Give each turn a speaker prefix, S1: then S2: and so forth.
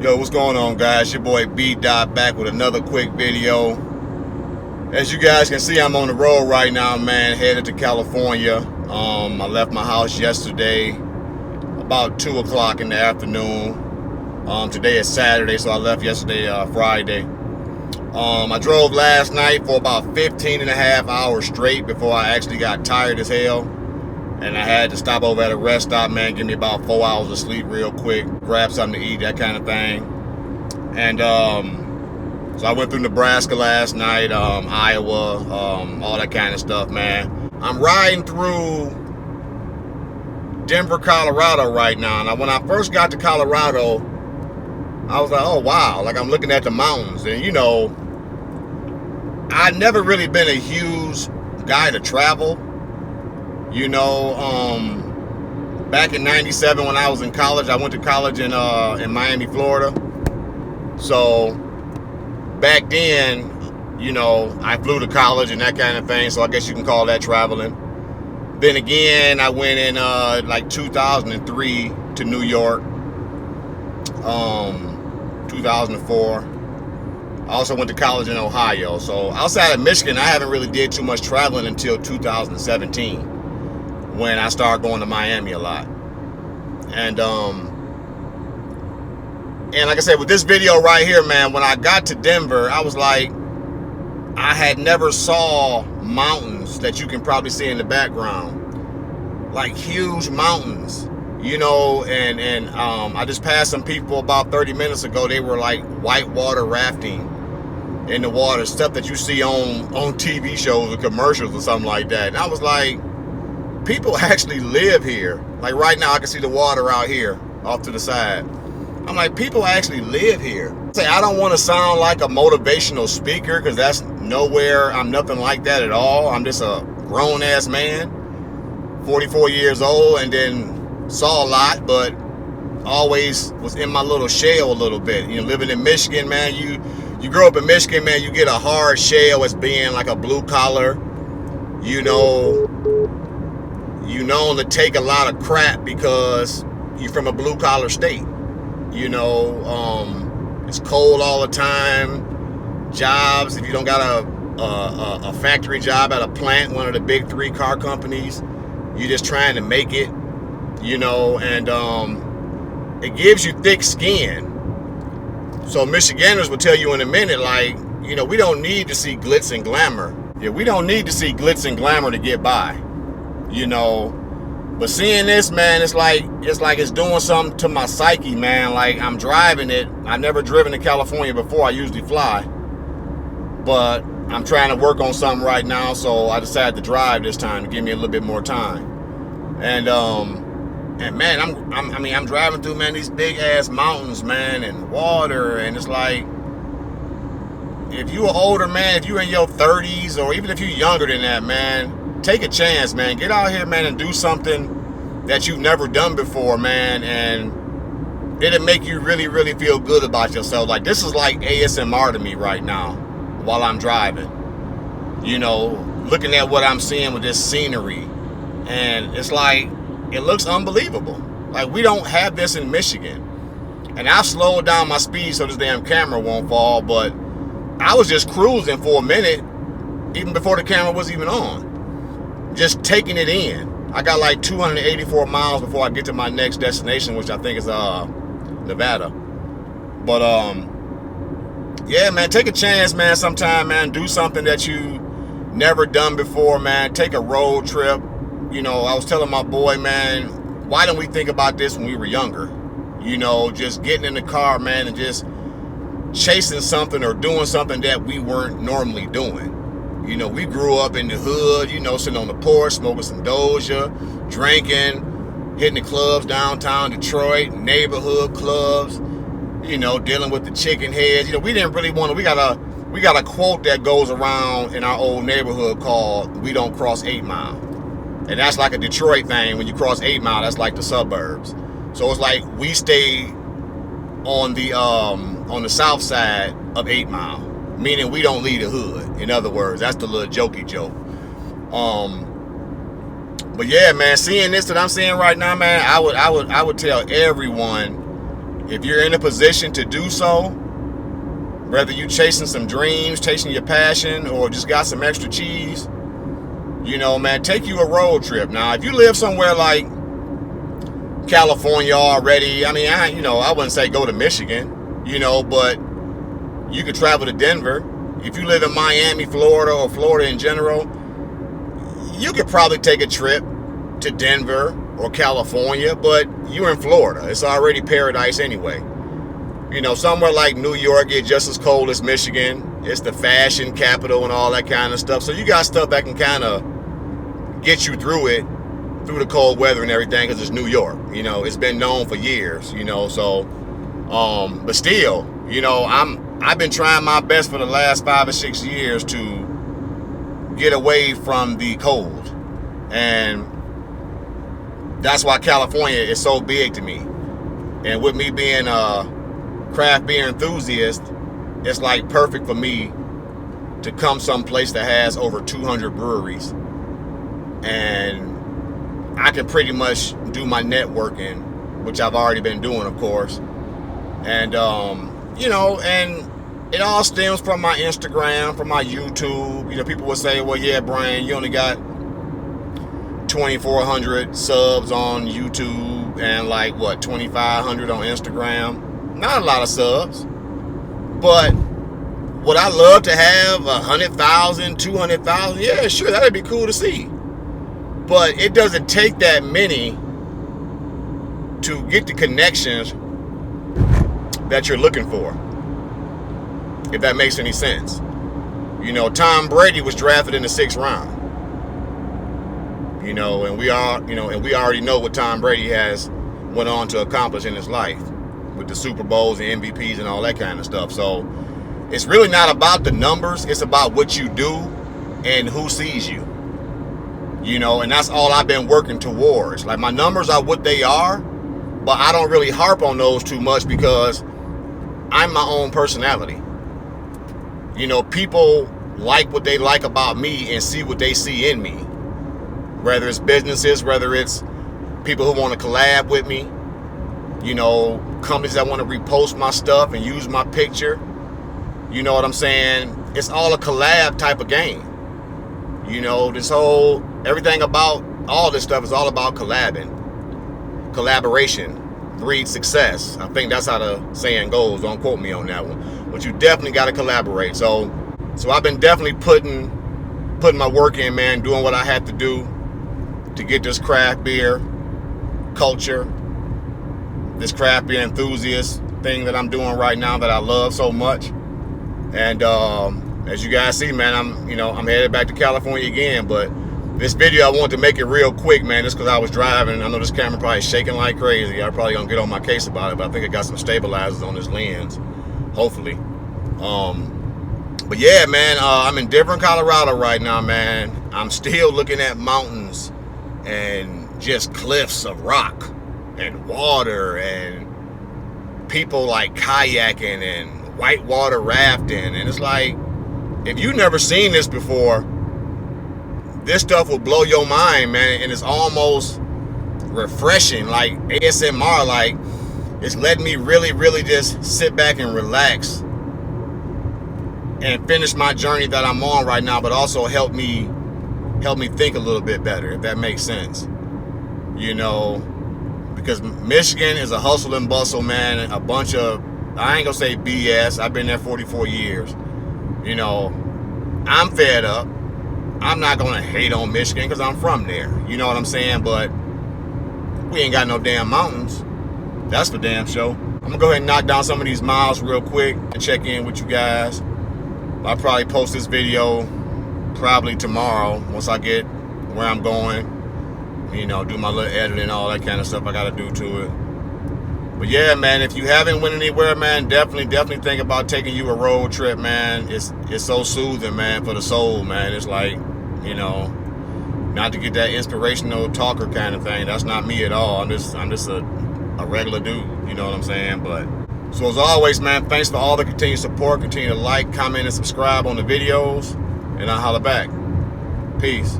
S1: Yo, what's going on, guys? Your boy B-Dot back with another quick video. As you guys can see, I'm on the road right now, man, headed to California. I left my house yesterday about 2 o'clock in the afternoon. Today is Saturday, so I left yesterday, Friday. I drove last night for about 15 and a half hours straight before I actually got tired as hell. And I had to stop over at a rest stop, man, give me about 4 hours of sleep real quick, grab something to eat, that kind of thing. And so I went through Nebraska last night, Iowa, all that kind of stuff, man. I'm riding through Denver, Colorado right now. And when I first got to Colorado, I was like, oh, wow. Like, I'm looking at the mountains. And, you know, I'd never really been a huge guy to travel. You know, back in '97 when I was in college, I went to college in Miami, Florida. So back then, you know, I flew to college and that kind of thing. So I guess you can call that traveling. Then again, I went in like 2003 to New York. 2004. I also went to college in Ohio. So outside of Michigan, I haven't really did too much traveling until 2017. When I started going to Miami a lot. And like I said, with this video right here, man, when I got to Denver, I was like, I had never saw mountains that you can probably see in the background, like huge mountains, you know. And I just passed some people about 30 minutes ago. They were like whitewater rafting in the water, stuff that you see on TV shows or commercials or something like that. And I was like, people actually live here. Like right now, I can see the water out here off to the side. I'm like, people actually live here. I don't want to sound like a motivational speaker because that's nowhere. I'm nothing like that at all. I'm just a grown ass man, 44 years old, and then saw a lot, but always was in my little shell a little bit. You know, living in Michigan, man, you grow up in Michigan, man, you get a hard shell as being like a blue collar, you know. You known to take a lot of crap because you're from a blue collar state. You know, it's cold all the time. Jobs, if you don't got a factory job at a plant, one of the big 3 car companies, you're just trying to make it, you know, and it gives you thick skin. So Michiganders will tell you in a minute, like, you know, we don't need to see glitz and glamour. Yeah, we don't need to see glitz and glamour to get by. You know, but seeing this, man, it's like it's doing something to my psyche, man. Like, I'm driving it. I've never driven to California before. I usually fly, but I'm trying to work on something right now, so I decided to drive this time to give me a little bit more time. And man, I'm driving through, man, these big ass mountains, man, and water, and it's like, if you are older, man, if you're in your 30s, or even if you're younger than that, man, take a chance, man. Get out here, man, and do something that you've never done before, man, and it'll make you really, really feel good about yourself. Like, this is like ASMR to me right now while I'm driving. You know, looking at what I'm seeing with this scenery, and it's like, it looks unbelievable. Like, we don't have this in Michigan. And I've slowed down my speed so this damn camera won't fall, but I was just cruising for a minute, even before the camera was even on. Just taking it in. I got like 284 miles before I get to my next destination, which I think is Nevada. But yeah, man, take a chance, man, sometime, man. Do something that you never done before, man. Take a road trip. You know, I was telling my boy, man, why don't we think about this when we were younger? You know, just getting in the car, man, and just chasing something or doing something that we weren't normally doing. You know, we grew up in the hood, you know, sitting on the porch, smoking some 𝐩𝐸, drinking, hitting the clubs downtown Detroit, neighborhood clubs, you know, dealing with the chicken heads. You know, we didn't really want to, we got a quote that goes around in our old neighborhood called, "We don't cross 8 Mile." And that's like a Detroit thing. When you cross 8 Mile, that's like the suburbs. So it's like we stay on the south side of 8 Mile. Meaning we don't leave the hood. In other words, that's the little jokey joke. But yeah, man, seeing this that I'm seeing right now, man, I would tell everyone if you're in a position to do so, whether you chasing some dreams, chasing your passion, or just got some extra cheese, you know, man, take you a road trip. Now, if you live somewhere like California already, I mean, I wouldn't say go to Michigan, you know, but you could travel to Denver. If you live in Miami, Florida, or Florida in general, you could probably take a trip to Denver or California, but you're in Florida. It's already paradise anyway. You know, somewhere like New York, it's just as cold as Michigan. It's the fashion capital and all that kind of stuff. So you got stuff that can kind of get you through it, through the cold weather and everything, because it's New York. You know, it's been known for years, you know, so, but still, you know, I've been trying my best for the last 5 or 6 years to get away from the cold. And that's why California is so big to me. And with me being a craft beer enthusiast, it's like perfect for me to come someplace that has over 200 breweries. And I can pretty much do my networking, which I've already been doing, of course. And, you know, and it all stems from my Instagram, from my YouTube. You know, people would say, well, yeah, Brian, you only got 2,400 subs on YouTube and like, what, 2,500 on Instagram. Not a lot of subs. But would I love to have 100,000, 200,000? Yeah, sure, that'd be cool to see. But it doesn't take that many to get the connections that you're looking for, if that makes any sense. You know, Tom Brady was drafted in the 6th round. You know, and we already know what Tom Brady has went on to accomplish in his life with the Super Bowls and MVPs and all that kind of stuff. So it's really not about the numbers. It's about what you do and who sees you. You know, and that's all I've been working towards. Like, my numbers are what they are, but I don't really harp on those too much because I'm my own personality. You know, people like what they like about me and see what they see in me. Whether it's businesses, whether it's people who want to collab with me, you know, companies that want to repost my stuff and use my picture. You know what I'm saying? It's all a collab type of game. You know, everything about all this stuff is all about collabing. Collaboration breeds success. I think that's how the saying goes. Don't quote me on that one. But you definitely got to collaborate. So I've been definitely putting my work in, man, doing what I had to do to get this craft beer culture, this craft beer enthusiast thing that I'm doing right now that I love so much. And as you guys see, man, I'm headed back to California again. But this video, I wanted to make it real quick, man, just because I was driving. I know this camera probably shaking like crazy. I'm probably gonna get on my case about it, but I think I got some stabilizers on this lens, hopefully. But yeah, man, I'm in Denver, Colorado right now, man. I'm still looking at mountains and just cliffs of rock and water and people like kayaking and whitewater rafting. And it's like, if you've never seen this before, this stuff will blow your mind, man. And it's almost refreshing, like ASMR. Like, it's letting me really, really just sit back and relax and finish my journey that I'm on right now, but also help me think a little bit better, if that makes sense. You know, because Michigan is a hustle and bustle, man. A bunch of, I ain't gonna say BS. I've been there 44 years. You know, I'm fed up. I'm not gonna hate on Michigan because I'm from there. You know what I'm saying? But we ain't got no damn mountains. That's for damn sure. I'm gonna go ahead and knock down some of these miles real quick and check in with you guys. I'll probably post this video probably tomorrow once I get where I'm going. You know, do my little editing and all that kind of stuff I gotta do to it. But yeah, man, if you haven't went anywhere, man, definitely think about taking you a road trip, man. It's so soothing, man, for the soul, man. It's like, you know, not to get that inspirational talker kind of thing. That's not me at all. I'm just a regular dude, you know what I'm saying? But so as always, man, thanks for all the continued support. Continue to like, comment, and subscribe on the videos, and I'll holler back. Peace.